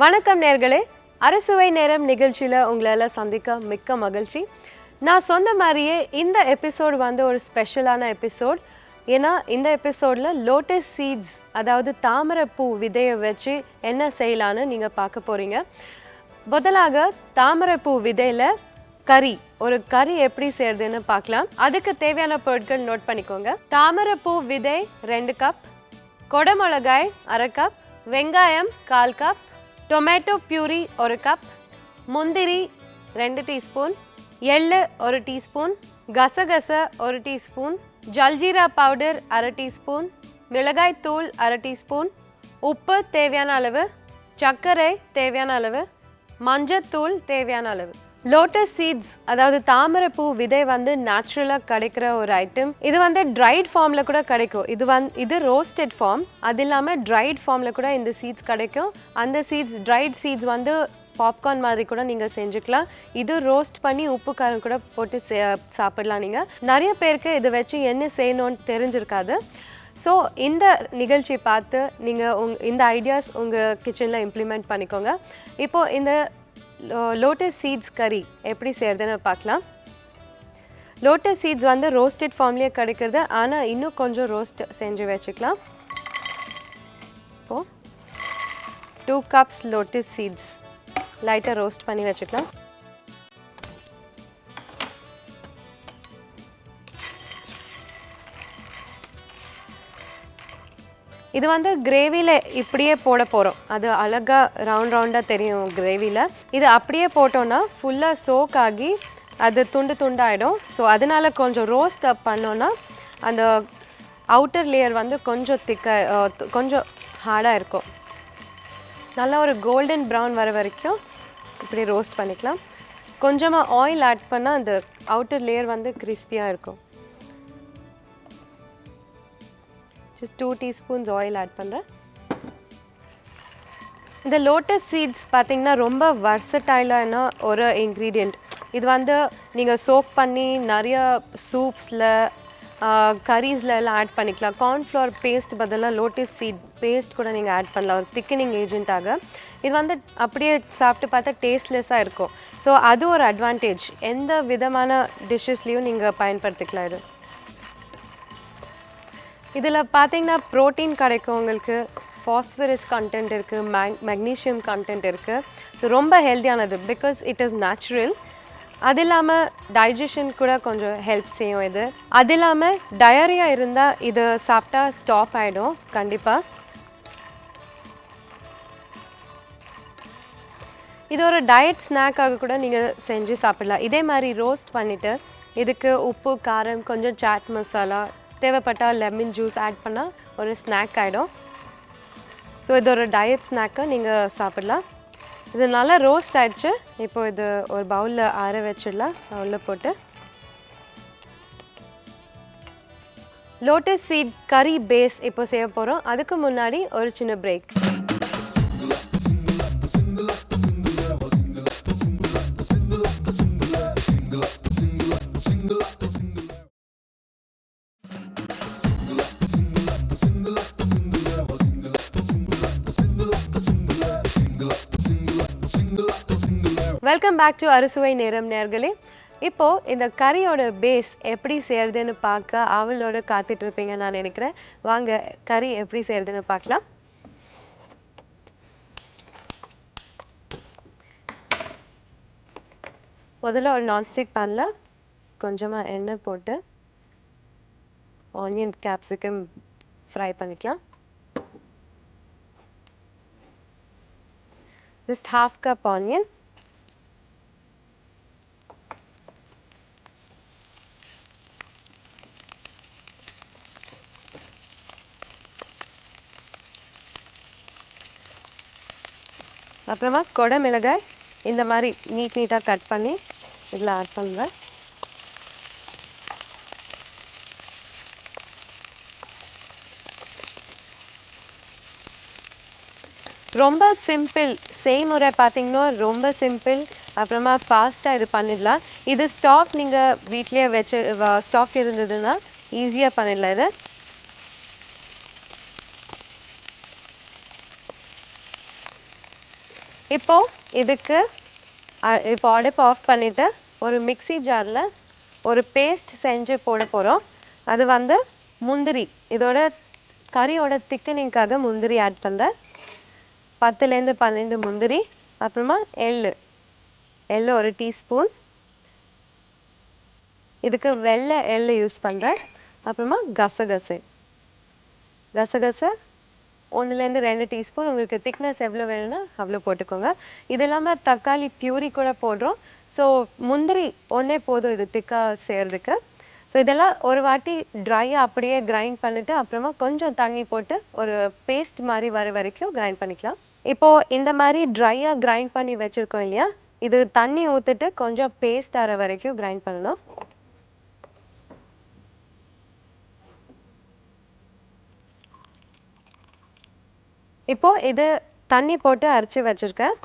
வணக்கம் நேர்களே, அறுசுவை நேரம் நிகழ்ச்சியில் உங்களை சந்திக்க மிக்க மகிழ்ச்சி. நான் சொன்ன மாதிரியே இந்த எபிசோடு வந்து ஒரு ஸ்பெஷலான எபிசோட். ஏன்னா இந்த எபிசோடில் லோட்டஸ் சீட்ஸ், அதாவது தாமரைப்பூ விதையை வச்சு என்ன செய்யலான்னு நீங்கள் பார்க்க போகிறீங்க. முதலாக தாமரைப்பூ விதையில் ஒரு கறி எப்படி செய்யறதுன்னு பார்க்கலாம். அதுக்கு தேவையான பொருட்கள் நோட் பண்ணிக்கோங்க. தாமரைப்பூ விதை 2 கப், கொடமிளகாய் 1/2 கப், வெங்காயம் 1/4 கப், டொமேட்டோ பியூரி 1 கப், முந்திரி 2 டீஸ்பூன், எள்ளு 1 டீஸ்பூன், கசகச 1 டீஸ்பூன், ஜல்ஜீரா பவுடர் 1/2 டீஸ்பூன், மிளகாய் தூள் 1/2 டீஸ்பூன், உப்பு தேவையான அளவு, சர்க்கரை தேவையான அளவு, மஞ்சத்தூள் தேவையான அளவு. லோட்டஸ் சீட்ஸ், அதாவது தாமரைப்பூ விதை வந்து நேச்சுரலாக கிடைக்கிற ஒரு ஐட்டம். இது வந்து ட்ரைட் ஃபார்மில் கூட கிடைக்கும். இது ரோஸ்டட் ஃபார்ம். அது இல்லாமல் ட்ரைட் ஃபார்மில் கூட இந்த சீட்ஸ் கிடைக்கும். அந்த சீட்ஸ், ட்ரைட் சீட்ஸ் வந்து பாப்கார்ன் மாதிரி கூட நீங்கள் செஞ்சுக்கலாம். இது ரோஸ்ட் பண்ணி உப்பு காரம் கூட போட்டு சாப்பிடலாம். நீங்கள் நிறைய பேருக்கு இதை வச்சு என்ன செய்யணும்னு தெரிஞ்சிருக்காது. ஸோ இந்த நிகழ்ச்சி பார்த்து நீங்கள் இந்த ஐடியாஸ் உங்கள் கிச்சனில் இம்ப்ளிமெண்ட் பண்ணிக்கோங்க. இப்போது இந்த லோட்டஸ் சீட்ஸ் கறி எப்படி செய்கிறதுன்னு பார்க்கலாம். லோட்டஸ் சீட்ஸ் வந்து ரோஸ்டட் ஃபார்ம்லேயே கிடைக்கிறது, ஆனால் இன்னும் கொஞ்சம் ரோஸ்ட் செஞ்சு வச்சுக்கலாம். இப்போது 2 கப்ஸ் லோட்டஸ் சீட்ஸ் லைட்டாக ரோஸ்ட் பண்ணி வச்சுக்கலாம். இது வந்து கிரேவியில் இப்படியே போட போகிறோம். அது அழகாக ரவுண்டாக தெரியும் கிரேவியில். இது அப்படியே போட்டோன்னா ஃபுல்லாக சோக் ஆகி அது துண்டு துண்டாகிடும். ஸோ அதனால் கொஞ்சம் ரோஸ்ட் அப் பண்ணோன்னா அந்த அவுட்டர் லேயர் வந்து கொஞ்சம் கொஞ்சம் ஹார்டாக இருக்கும். நல்லா ஒரு கோல்டன் ப்ரௌன் வர வரைக்கும் இப்படி ரோஸ்ட் பண்ணிக்கலாம். கொஞ்சமாக ஆயில் ஆட் பண்ணால் அந்த அவுட்டர் லேயர் வந்து கிறிஸ்பியாக இருக்கும். ஜஸ்ட் 2 டீஸ்பூன்ஸ் ஆயில் ஆட் பண்ணுறேன். இந்த லோட்டஸ் சீட்ஸ் பார்த்திங்கன்னா ரொம்ப வர்சடைலான ஒரு இன்க்ரீடியண்ட். இது வந்து நீங்கள் சோக் பண்ணி நிறைய சூப்ஸில், கரீஸில் எல்லாம் ஆட் பண்ணிக்கலாம். கார்ன்ஃப்ளவர் பேஸ்ட் பதிலாக லோட்டஸ் சீட் பேஸ்ட் கூட நீங்கள் ஆட் பண்ணலாம், ஒரு திக்கனிங் ஏஜென்ட்டாக. இது வந்து அப்படியே சாப்பிட்டு பார்த்தா டேஸ்ட்லெஸ்ஸாக இருக்கும். ஸோ அது ஒரு அட்வான்டேஜ். எந்த விதமான டிஷ்ஷஸ்லேயும் நீங்கள் பயன்படுத்திக்கலாம். இதில் பார்த்தீங்கன்னா ப்ரோட்டீன் கிடைக்கும், உங்களுக்கு ஃபாஸ்பரஸ் கண்டென்ட் இருக்குது, மெக்னீஷியம் கண்டென்ட் இருக்குது. ஸோ ரொம்ப ஹெல்த்தியானது, பிகாஸ் இட் இஸ் நேச்சுரல். அது இல்லாமல் டைஜஷன் கூட கொஞ்சம் ஹெல்ப் செய்யும் இது. அது இல்லாமல் டயரியா இருந்தால் இது சாப்பிட்டா ஸ்டாப் ஆகிடும் கண்டிப்பாக. இது ஒரு டயட் ஸ்நாக்காக கூட நீங்கள் செஞ்சு சாப்பிடலாம். இதே மாதிரி ரோஸ்ட் பண்ணிவிட்டு இதுக்கு உப்பு, காரம், கொஞ்சம் சாட் மசாலா, தேவைப்பட்டால் லெமன் ஜூஸ் ஆட் பண்ணால் ஒரு ஸ்நாக் ஆகிடும். ஸோ இது ஒரு டயட் ஸ்நாக்கை நீங்கள் சாப்பிடலாம். இது நல்லா ரோஸ்ட் ஆகிடுச்சு. இப்போது இது ஒரு பவுலில் ஆற வச்சிடலாம். பவுலில் போட்டு லோட்டஸ் சீட் கறி பேஸ் இப்போ செய்ய போகிறோம். அதுக்கு முன்னாடி ஒரு சின்ன பிரேக். வெல்கம் பேக் டு அறுசுவை நேரம் நேர்களே. இப்போது இந்த கறியோட பேஸ் எப்படி செய்கிறதுன்னு பார்க்க அவளோட காத்துட்ருப்பீங்கன்னு நான் நினைக்கிறேன். வாங்க கறி எப்படி செய்கிறதுன்னு பார்க்கலாம். முதல்ல ஒரு நான்ஸ்டிக் பேனில் கொஞ்சமாக எண்ணெய் போட்டு ஆனியன், கேப்சிகம் ஃப்ரை பண்ணிக்கலாம். ஜஸ்ட் 1/2 கப் ஆனியன், அப்புறமா கொடமிளகாய் இந்த மாதிரி நீட்டாக கட் பண்ணி இதில் ஆட் பண்ணுவேன். ரொம்ப சிம்பிள் செய்முறை பார்த்தீங்கன்னா ரொம்ப சிம்பிள். அப்புறமா ஃபாஸ்ட்டாக இது பண்ணிடலாம். இது ஸ்டாக் நீங்கள் வீட்லேயே வச்சு ஸ்டாக் இருந்ததுன்னா ஈஸியாக பண்ணிடலாம். இது இப்போ இதுக்கு இப்போ அடுப்பு ஆஃப் பண்ணிவிட்டு ஒரு மிக்ஸி ஜாரில் ஒரு பேஸ்ட் செஞ்சு போட போகிறோம். அது வந்து முந்திரி, இதோட கறியோட திக்கனிங்காக முந்திரி ஆட் பண்ணுறேன். 10லேருந்து 12 முந்திரி. அப்புறமா எள்ளு ஒரு டீஸ்பூன். இதுக்கு வெள்ளை எள்ளு யூஸ் பண்ணுறேன். அப்புறமா கசகசை 1லேருந்து 2 டீஸ்பூன். உங்களுக்கு திக்னஸ் எவ்வளோ வேணும்னா அவ்வளோ போட்டுக்கோங்க. இது இல்லாமல் தக்காளி பியூரி கூட போடுறோம். ஸோ முந்திரி ஒன்றே போதும் இது திக்காக செய்கிறதுக்கு. ஸோ இதெல்லாம் ஒரு வாட்டி ட்ரையாக அப்படியே கிரைண்ட் பண்ணிவிட்டு அப்புறமா கொஞ்சம் தண்ணி போட்டு ஒரு பேஸ்ட் மாதிரி வர வரைக்கும் கிரைண்ட் பண்ணிக்கலாம். இப்போது இந்த மாதிரி ட்ரையாக கிரைண்ட் பண்ணி வச்சுருக்கோம் இல்லையா, இது தண்ணி ஊற்றிட்டு கொஞ்சம் பேஸ்ட் ஆகிற வரைக்கும் கிரைண்ட் பண்ணணும். இப்போது இது தண்ணி போட்டு அரைச்சி வச்சுருக்கேன்.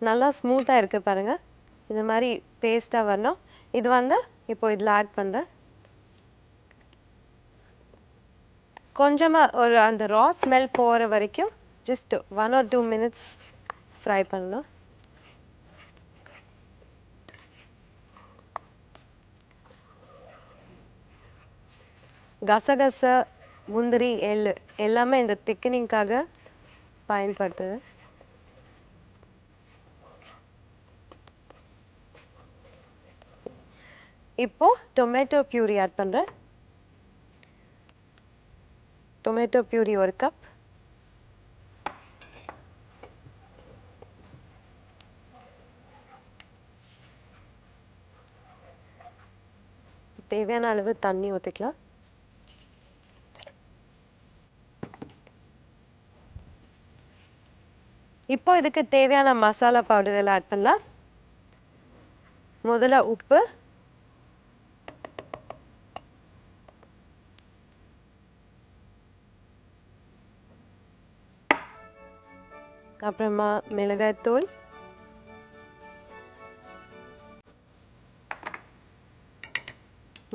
நல்லா ஸ்மூத்தாக இருக்குது பாருங்கள். இந்த மாதிரி பேஸ்ட்டாக வரணும். இது வந்து இப்போது இதில் ஆட் பண்ணுறேன். கொஞ்சமாக ஒரு அந்த ரா ஸ்மெல் போகிற வரைக்கும் ஜஸ்ட் 1 or 2 minutes ஃப்ரை பண்ணணும். கசகசை, முந்திரி, எள்ளு எல்லாமே இந்த திக்கனிங்காக பயன்படுத்துது. இப்போது டொமேட்டோ பியூரி ஆட் பண்ணுறேன். Tomato பியூரி 1 cup. தேவையான அளவு தண்ணி ஊற்றிக்கலாம். இப்போ இதுக்கு தேவையான மசாலா பவுடர் எல்லாம் ஆட் பண்ணலாம். முதல்ல உப்பு, அப்புறமா மிளகாய்த்தூள்,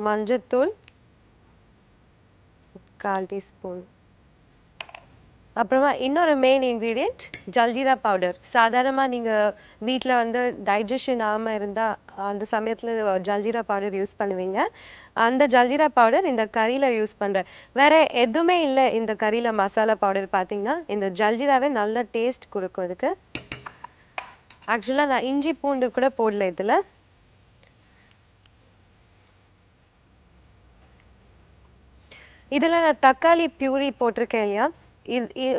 மஞ்சத்தூள் 1/4 டீஸ்பூன். அப்புறமா இன்னொரு மெயின் இன்க்ரீடியண்ட் ஜல்ஜீரா பவுடர். சாதாரணமாக நீங்கள் வீட்டில் வந்து டைஜஷன் ஆகாமல் இருந்தால் அந்த சமயத்தில் ஜல்ஜீரா பவுடர் யூஸ் பண்ணுவீங்க. அந்த ஜல்ஜீரா பவுடர் இந்த கறியில் யூஸ் பண்ணுறேன். வேறு எதுவுமே இல்லை இந்த கறியில் மசாலா பவுடர் பார்த்தீங்கன்னா, இந்த ஜல்ஜீராவே நல்ல டேஸ்ட் கொடுக்கும் இதுக்கு. ஆக்சுவலாக நான் இஞ்சி பூண்டு கூட போடல இதில். இதில் நான் தக்காளி பியூரி போட்டிருக்கேன் இல்லையா,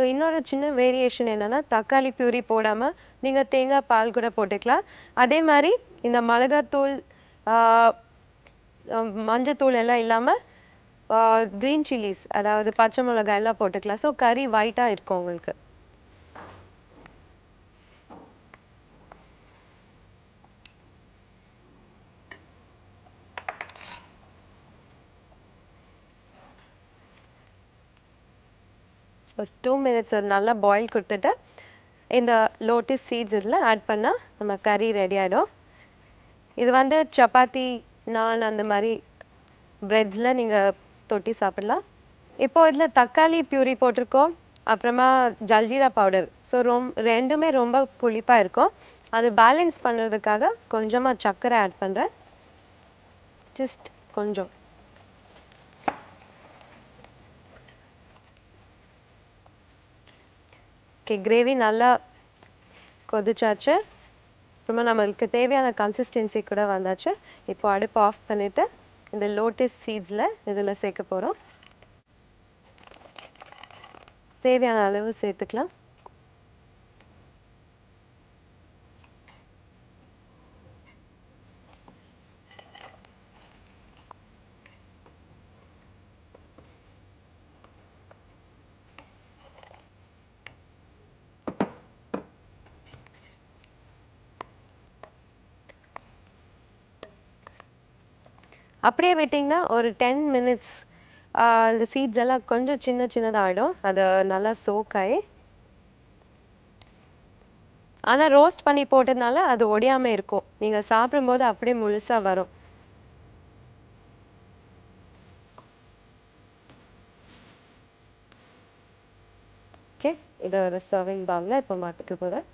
இன்னொரு சின்ன வேரியேஷன் என்னென்னா, தக்காளி பியூரி போடாமல் நீங்கள் தேங்காய் பால் கூட போட்டுக்கலாம். அதே மாதிரி இந்த மிளகாத்தூள், மஞ்சத்தூள் எல்லாம் இல்லாமல் க்ரீன் சில்லிஸ், அதாவது பச்சை மிளகாய் எல்லாம் போட்டுக்கலாம். ஸோ கறி ஒயிட்டாக இருக்கும் உங்களுக்கு. ஒரு 2 minutes ஒரு நல்லா பாயில் கொடுத்துட்டு இந்த லோட்டஸ் சீட்ஸ் இதில் ஆட் பண்ணால் நம்ம கறி ரெடி ஆகிடும். இது வந்து சப்பாத்தி, நான் அந்த மாதிரி ப்ரெட்ஸில் நீங்கள் தொட்டி சாப்பிடலாம். இப்போது இதில் தக்காளி பியூரி போட்டிருக்கோம், அப்புறமா ஜல்ஜீரா பவுடர். ஸோ ரெண்டுமே ரொம்ப புளிப்பாக இருக்கும். அது பேலன்ஸ் பண்ணுறதுக்காக கொஞ்சமாக சர்க்கரை ஆட் பண்ணுறேன். ஜஸ்ட் கொஞ்சம். ஓகே, கிரேவி நல்லா கொதிச்சாச்சு. அப்புறமா நம்மளுக்கு தேவையான கன்சிஸ்டன்சி கூட வந்தாச்சு. இப்போ அடுப்பு ஆஃப் பண்ணிவிட்டு இந்த லோட்டஸ் சீட்ஸில் இதில் சேர்க்க போகிறோம். தேவையான அளவு சேர்த்துக்கலாம். அப்படியே விட்டிங்கன்னா ஒரு 10 minutes அந்த சீட்ஸ் எல்லாம் கொஞ்சம் சின்னதாகிடும். அது நல்லா சோக் ஆகி. ஆனால் ரோஸ்ட் பண்ணி போட்டதுனால அது ஒடியாமல் இருக்கும். நீங்கள் சாப்பிடும்போது அப்படியே முழுசாக வரும். ஓகே, இதை ஒரு சர்விங் பவுலில் இப்போ மாற்றிக்க போகிறேன்.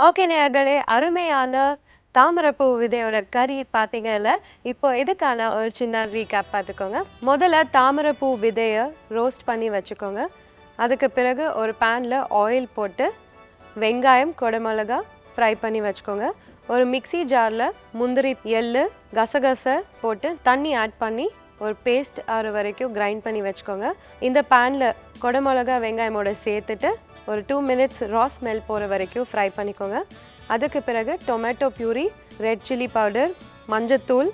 ஓகே நேயர்களே, அருமையான தாமரைப்பூ விதையோட கறி பார்த்தீங்கல்ல. இப்போ இதுக்கான ஒரு சின்ன ரீகேப் பார்த்துக்கோங்க. முதல்ல தாமரைப்பூ விதைய ரோஸ்ட் பண்ணி வச்சுக்கோங்க. அதுக்கு பிறகு ஒரு பேன்ல ஆயில் போட்டு வெங்காயம், குடமிளகா ஃப்ரை பண்ணி வச்சுக்கோங்க. ஒரு மிக்ஸி ஜார்ல முந்திரி, எள்ளு, கசகசை போட்டு தண்ணி ஆட் பண்ணி ஒரு பேஸ்ட் ஆகிற வரைக்கும் கிரைண்ட் பண்ணி வச்சுக்கோங்க. இந்த பேன்ல குடமிளகா, வெங்காயமோட சேர்த்துட்டு ஒரு 2 மினிட்ஸ் ரா ஸ்மெல் போகிற வரைக்கும் ஃப்ரை பண்ணிக்கோங்க. அதுக்கு பிறகு டொமேட்டோ பியூரி, ரெட் சில்லி பவுடர், மஞ்சத்தூள்,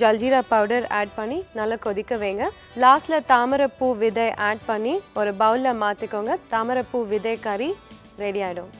ஜல்ஜீரா பவுடர் ஆட் பண்ணி நல்லா கொதிக்க வைங்க. லாஸ்ட்டில் தாமரைப்பூ விதை ஆட் பண்ணி ஒரு பவுலில் மாற்றிக்கோங்க. தாமரைப்பூ விதை கறி ரெடி ஆகிடும்.